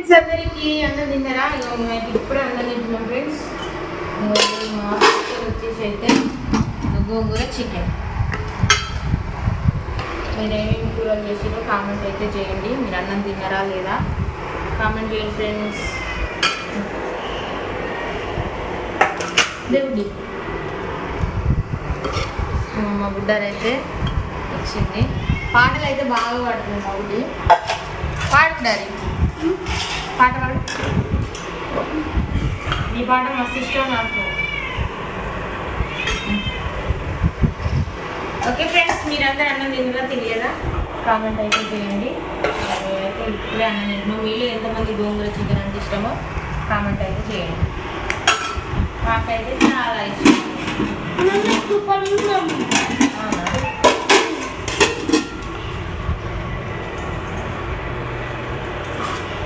అందరికీ అన్నం తిన్నారా? మేమైతే ఇప్పుడే అన్నం తింటున్నాం ఫ్రెండ్స్. మా వచ్చేసి అయితే గోంగూర చికెన్. మీరు ఏమేమి కూరలు చేసిరో కామెంట్ అయితే చేయండి. మీరు అన్నం తిన్నారా లేదా కామెంట్ చేయండి ఫ్రెండ్స్. దేవుడి మా బుడ్డారైతే వచ్చింది. పాటలు అయితే బాగా పాడుతుంది మా బుడ్డి. పాడుతున్నారు పాట పాడు. ఈ పాట మస్తు ఇష్టం నాకు. ఓకే ఫ్రెండ్స్, మీరందరూ అన్నం తిన్నారా తెలియదా కామెంట్ అయితే చేయండి. అయితే ఇప్పుడే అన్నం తింటున్నాం. మీలో ఎంతమంది గోంగూర చికెన్ అంటే ఇష్టమో కామెంట్ అయితే చేయండి. నాకైతే చాలా ఇష్టం.